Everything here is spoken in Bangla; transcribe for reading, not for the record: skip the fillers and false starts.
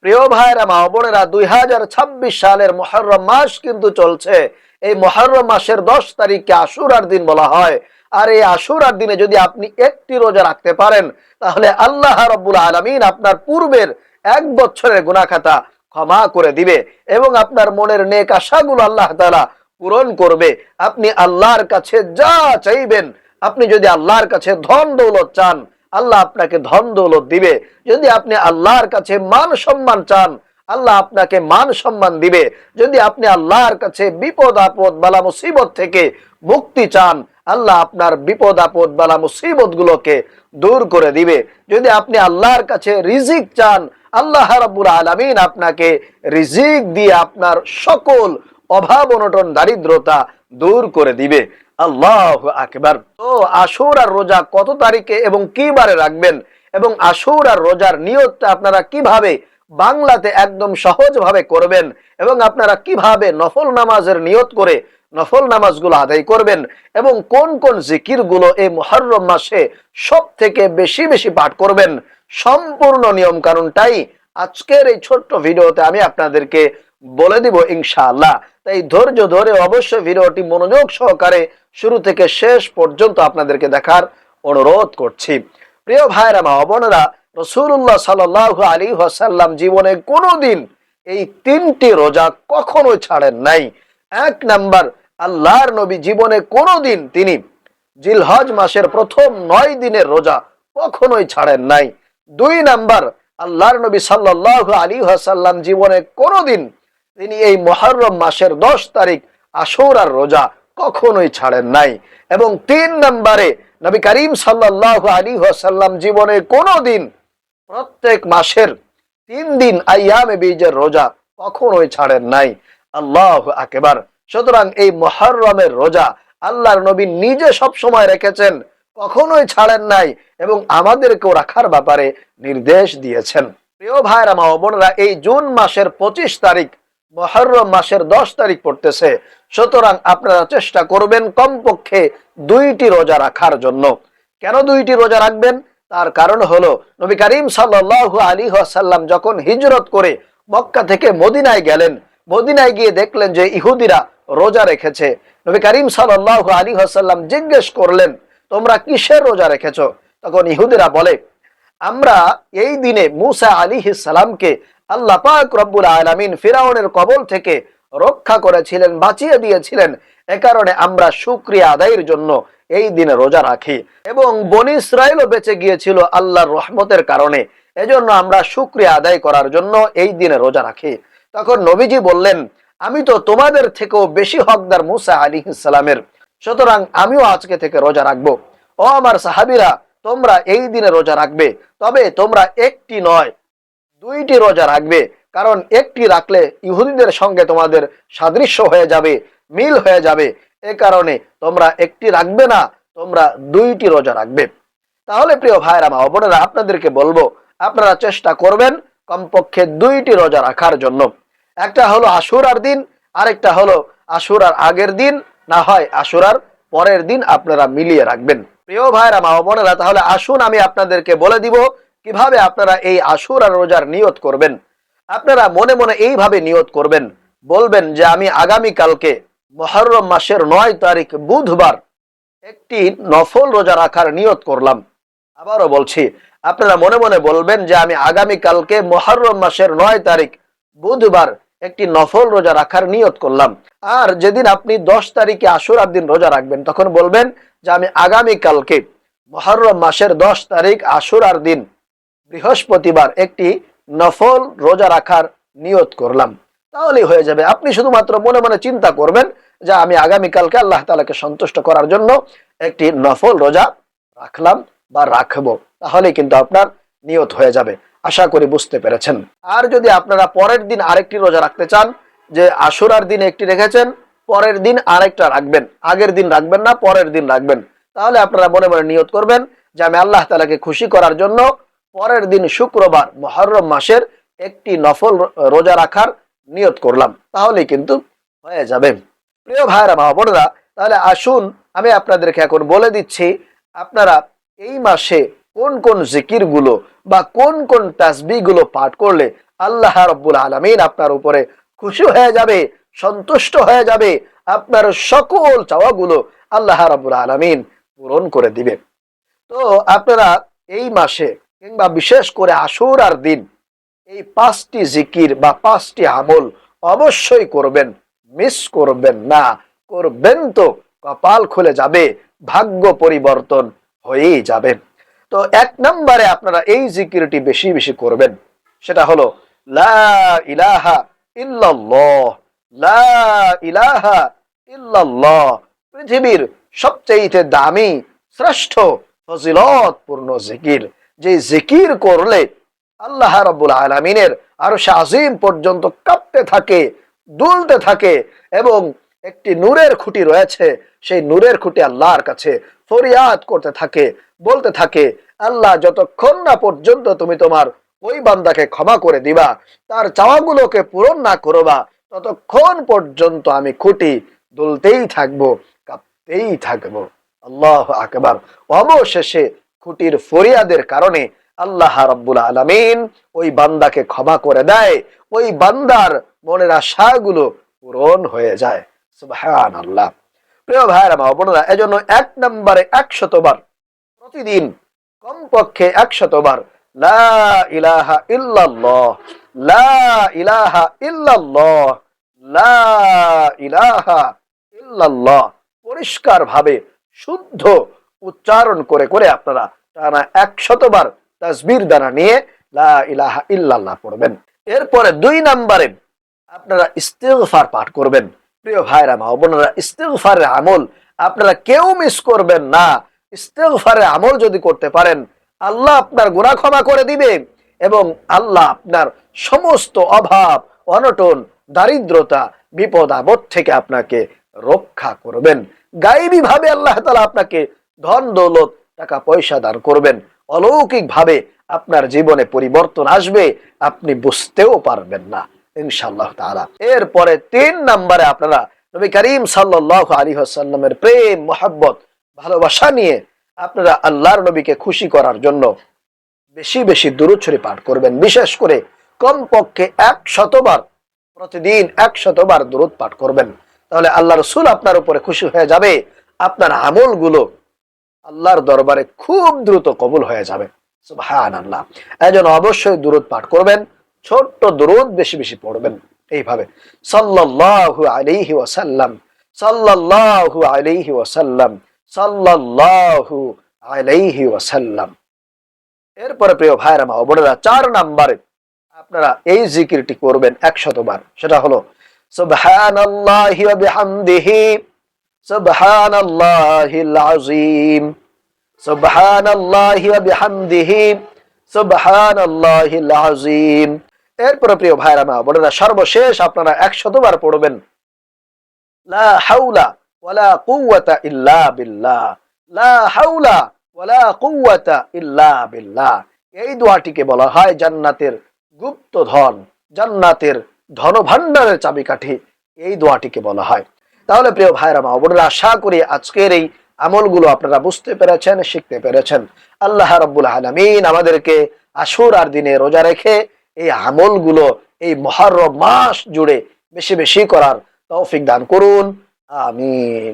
প্রিয় ভাইরা মা বোনেরা, 2026 সালের মুহররম মাস কিন্তু চলছে। এই মুহররম মাসের 10 তারিখকে আশুরার দিন বলা হয়। আর এই আশুরার দিনে যদি আপনি একটি রোজা রাখতে পারেন, তাহলে আল্লাহ রাব্বুল আলামিন আপনার পূর্বের 1 বছরের গুনাহ খাতা ক্ষমা করে দিবে এবং আপনার মনের নেক আশাগুলো আল্লাহ তাআলা পূরণ করবে। আপনি আল্লাহর কাছে যা চাইবেন, আপনি যদি আল্লাহর কাছে ধন দৌলত চান, আল্লাহ আপনাকে ধন দৌলত দিবে। যদি আপনি আল্লাহর কাছে মান সম্মান চান, আল্লাহ আপনাকে মান সম্মান দিবে। যদি আপনি আল্লাহর কাছে বিপদ আপদ বালা মুসিবত থেকে মুক্তি চান, আল্লাহ আপনার বিপদ আপদ বালা মুসিবত গুলোকে দূর করে দিবে। যদি আপনি আল্লাহর কাছে রিজিক চান, আল্লাহ রাব্বুল আলামিন আপনাকে রিজিক দিয়ে আপনার সকল অভাব অনটন দারিদ্রতা দূর করে দিবে। আল্লাহু আকবার। তো আশুরার রোজা কত তারিখে এবং কি বারে রাখবেন, এবং আশুরার রোজার নিয়তটা আপনারা কিভাবে বাংলাতে একদম সহজভাবে করবেন, এবং আপনারা কিভাবে নফল নামাজের নিয়ত করে নফল নামাজগুলো আদায় করবেন, এবং কোন কোন জিকিরগুলো এই মুহররম মাসে সব থেকে বেশি বেশি পাঠ করবেন, সম্পূর্ণ নিয়ম কানুনটাই আজকের এই ছোট্ট ভিডিওতে আমি আপনাদেরকে বলে দিব ইনশাআল্লাহ। তাই ধৈর্য ধরে অবশ্যই ভিডিওটি মনোযোগ সহকারে শুরু থেকে শেষ পর্যন্ত আপনাদেরকে দেখার অনুরোধ করছি। প্রিয় ভাইরা মা বোনেরা, রাসূলুল্লাহ সাল্লাল্লাহু আলাইহি ওয়াসাল্লাম জীবনে কোনোদিন এই 3টি রোজা কখনোই ছাড়েন নাই। 1 নাম্বার, আল্লাহর নবী জীবনে কোনোদিন তিনি জিলহজ মাসের প্রথম 9 দিনের রোজা কখনোই ছাড়েন নাই। 2 নাম্বার, আল্লাহর নবী সাল্লাল্লাহু আলাইহি ওয়াসাল্লাম জীবনে কোনোদিন তিনি এই মুহররম মাসের 10 তারিখ আশুরার রোজা কখনোই ছাড়েন নাই। এবং 3 নম্বরে, নবী করিম সাল্লাল্লাহু আলাইহি ওয়াসাল্লাম জীবনে কোনোদিন প্রত্যেক মাসের 3 দিন আইয়ামে বীজের রোজা কখনোই ছাড়েন নাই। আল্লাহু আকবার। সুতরাং এই মুহররমের রোজা আল্লাহর নবী নিজে সব সময় রেখেছেন, কখনোই ছাড়েন নাই, এবং আমাদেরকেও রাখার ব্যাপারে নির্দেশ দিয়েছেন। প্রিয় ভাইরা মা বোনেরা, এই জুন মাসের 25 তারিখ মুহররম মাসের 10 তারিখ পড়তেছে। সুতরাং আপনারা চেষ্টা করবেন কমপক্ষে 2টি রোজা রাখার জন্য। কেন 2টি রোজা রাখবেন? তার কারণ হলো, নবী করিম সাল্লাল্লাহু আলাইহি ওয়াসাল্লাম যখন হিজরত করে মক্কা থেকে মদিনায় গেলেন, মদিনায় গিয়ে দেখলেন যে ইহুদিরা রোজা রেখেছে। নবী করিম সাল্লাল্লাহু আলাইহি ওয়াসাল্লাম জিজ্ঞেস করলেন, তোমরা কিসের রোজা রেখেছো? তখন ইহুদিরা বলে, আমরা এই দিনে মুসা আলাইহিস সালামকে আল্লাহ পাক রব্বুল আলামিন ফিরাউনের কবল থেকে রক্ষা করেছিলেন, বাঁচিয়ে দিয়েছিলেন, এ কারণে আমরা শুকরিয়া আদায়ের জন্য এই দিনে রোজা রাখি, এবং বনি ইসরাইলও বেঁচে গিয়েছিল আল্লাহর রহমতের কারণে, এজন্য আমরা শুকরিয়া আদায় করার জন্য এই দিনে রোজা রাখি। তখন নবীজি বললেন, আমি তো তোমাদের থেকেও বেশি হকদার মুসা আলাইহিস সালামের, সুতরাং আমিও আজকে থেকে রোজা রাখবো। ও আমার সাহাবীরা, তোমরা এই দিনে রোজা রাখবে, তবে তোমরা একটি নয় 2টি রোজা রাখবে, কারণ একটি রাখলে ইহুদিদের সঙ্গে তোমাদের সাদৃশ্য হয়ে যাবে, মিল হয়ে যাবে। এ কারণে তোমরা একটি রাখবে না, তোমরা 2টি রোজা রাখবে। তাহলে প্রিয় ভাইরা মা বোনেরা, আপনাদেরকে বলবো, আপনারা চেষ্টা করবেন কমপক্ষে 2টি রোজা রাখার জন্য। একটা হলো আশুরার দিন, আরেকটা হলো আশুরার আগের দিন, না হয় আশুরার পরের দিন আপনারা মিলিয়ে রাখবেন। প্রিয় ভাইরা মা বোনেরা, তাহলে আসুন আমি আপনাদেরকে বলে দিব কিভাবে আপনারা এই আশুরার রোজার নিয়ত করবেন। আপনারা মনে মনে এইভাবে নিয়ত করবেন, বলবেন যে আমি আগামী কালকে মুহররম মাসের 9 তারিখ বুধবার একটি নফল রোজা রাখার নিয়ত করলাম। আবারও বলছি, আপনারা মনে মনে বলবেন যে আমি আগামী কালকে মুহররম মাসের 9 তারিখ বুধবার একটি নফল রোজা রাখার নিয়ত করলাম। আর যেদিন আপনি 10 তারিখে আশুরার দিন রোজা রাখবেন, তখন বলবেন যে আমি আগামী কালকে মুহররম মাসের 10 তারিখ আশুরার দিন বৃহস্পতিবার একটি নফল রোজা রাখার নিয়ত করলাম। তাহলেই হয়ে যাবে। আপনি শুধুমাত্র মনে মনে চিন্তা করবেন যে আমি আগামীকালকে আল্লাহ তাআলাকে সন্তুষ্ট করার জন্য একটি নফল রোজা রাখলাম বা রাখবো, তাহলেই কিন্তু আপনার নিয়ত হয়ে যাবে। আশা করি বুঝতে পেরেছেন। আর যদি আপনারা পরের দিন আরেকটি রোজা রাখতে চান, যে আশুরার দিন একটি রেখেছেন, পরের দিন আরেকটা রাখবেন, আগের দিন রাখবেন না, পরের দিন রাখবেন, তাহলে আপনারা মনে মনে নিয়ত করবেন যে আমি আল্লাহ তাআলাকে খুশি করার জন্য পরের দিন শুক্রবার মুহররম মাসের একটি নফল রোজা রাখার নিয়ত করলাম, তাহলেই কিন্তু হয়ে যাবে। প্রিয় ভাইরা মা বোনেরা, তাহলে আসুন আমি আপনাদেরকে এখন বলে দিচ্ছি আপনারা এই মাসে কোন কোন জিকিরগুলো বা কোন কোন তাসবিহগুলো পাঠ করলে আল্লাহ রাব্বুল আলামিন আপনার উপরে খুশি হয়ে যাবে, সন্তুষ্ট হয়ে যাবে, আপনার সকল চাওয়াগুলো আল্লাহ রাব্বুল আলামিন পূরণ করে দিবে। তো আপনারা এই মাসে কিংবা বিশেষ করে আশুরার দিন এই 5টি জিকির বা 5টি আমল অবশ্যই করবেন, মিস করবেন না। করবেন তো কপাল খুলে যাবে, ভাগ্য পরিবর্তন হয়েই যাবে। তো 1 নম্বরে আপনারা এই জিকিরটি বেশি বেশি করবেন, সেটা হলো লা ইলাহা ইল্লাল্লাহ। লা ইলাহা ইল্লাল্লাহ পৃথিবীর সবচেয়ে দামি, শ্রেষ্ঠ, ফজিলতপূর্ণ জিকির। যে জিকির করলে আল্লাহ রাব্বুল আলামিনের আরশ আজিম পর্যন্ত কাঁপতে থাকে, দুলতে থাকে, এবং একটি নূরের খুঁটি রয়েছে, সেই নূরের খুঁটি আল্লাহর কাছে ফরিয়াদ করতে থাকে, বলতে থাকে, আল্লাহ যতক্ষণ না পর্যন্ত তুমি তোমার ওই বান্দাকে ক্ষমা করে দিবা, তার চাওয়াগুলোকে পূরণ না করবা, ততক্ষণ পর্যন্ত আমি খুঁটি দুলতেই থাকবো, কাঁপতেই থাকবো। আল্লাহু আকবার। অবশেষে খুঁটির ফরিয়াদের কারণে আল্লাহ রাব্বুল আলামিন ওই বান্দাকে ক্ষমা করে দেয়, ওই বান্দার মনের আশাগুলো পূরণ হয়ে যায়। সুবহানাল্লাহ। প্রিয় ভাইরা মা বোনেরা, এজন্য 1 নম্বরে 100 বার, প্রতিদিন কমপক্ষে 100 বার লা ইলাহা ইল্লাল্লাহ, লা ইলাহা ইল্লাল্লাহ, লা ইলাহা ইল্লাল্লাহ পরিষ্কার ভাবে শুদ্ধ উচ্চারণ করে করে আপনারা টানা 100 বার তাসবির দ্বারা নিয়ে লা ইলাহা ইল্লাল্লাহ পড়বেন। এরপরে 2 নম্বরে আপনারা ইস্তিগফার পাঠ করবেন। প্রিয় ভাইরা মা বোনেরা, ইস্তিগফারের আমল আপনারা কেউ মিস করবেন না। ইস্তিগফারের আমল যদি করতে পারেন, আল্লাহ আপনার গুনাহ ক্ষমা করে দিবে এবং আল্লাহ আপনার সমস্ত অভাব, অনটন, দারিদ্রতা, বিপদ আপদ থেকে আপনাকে রক্ষা করবেন। গায়েবী ভাবে আল্লাহ তাআলা আপনাকে ধন দৌলত, টাকা পয়সা দান করবেন। অলৌকিক ভাবে আপনার জীবনে পরিবর্তন আসবে, আপনি বুঝতেও পারবেন না ইনশাআল্লাহ তাআলা। এরপরে 3 নম্বরে আপনারা নবী করিম সাল্লাল্লাহু আলাইহি ওয়াসাল্লামের প্রেম, মহব্বত, ভালোবাসা নিয়ে আপনারা আল্লাহর নবীকে খুশি করার জন্য বেশি বেশি দুরূদ শরীফ পাঠ করবেন। বিশেষ করে কমপক্ষে 100 বার, প্রতিদিন 100 বার দুরূদ পাঠ করবেন। তাহলে আল্লাহ রাসূল আপনার উপরে খুশি হয়ে যাবে, আপনার আমলগুলো আল্লাহর দরবারে খুব দ্রুত কবুল হয়ে যাবে। সুবহানাল্লাহ। এজন্য অবশ্যই দুরূদ পাঠ করবেন, ছোট্ট দুরূদ বেশি বেশি পড়বেন। এইভাবে সাল্লাল্লাহু আলাইহি ওয়াসাল্লাম, সাল্লাল্লাহু আলাইহি ওয়াসাল্লাম, সাল্লাল্লাহু আলাইহি ওয়াসাল্লাম। এরপরে প্রিয় ভাইরা মা বোনেরা, 4 নম্বরে আপনারা এই জিকিরটি করবেন 100 বার। সেটা হলো সুবহানাল্লাহি ওয়া বিহামদিহি, সুবহানাল্লাহিল আযীম, সুবহানাল্লাহি ওয়া বিহামদিহি, সুবহানাল্লাহিল আযীম। এরপরে প্রিয় ভাইরা মা বোনেরা, সর্বশেষ আপনারা 100 বার পড়বেন লা হাওলা ওয়ালা কুওয়াতা ইল্লা বিল্লাহ, লা হাওলা ওয়ালা কুওয়াতা ইল্লা বিল্লাহ। এই দোয়াটিকে বলা হয় জান্নাতের গুপ্ত ধন, জান্নাতের ধনভাণ্ডারের চাবিকাঠি, এই দোয়াটিকে বলা হয়। তাহলে প্রিয় ভাইরা মা বোনেরা, আশা করি আজকের এই আমলগুলো আপনারা বুঝতে পেরেছেন, শিখতে পেরেছেন। আল্লাহ রাব্বুল আলামিন আমাদেরকে আশুরার দিনে রোজা রেখে এই আমলগুলো এই মুহররম মাস জুড়ে বেশি বেশি করার তৌফিক দান করুন। আমিন।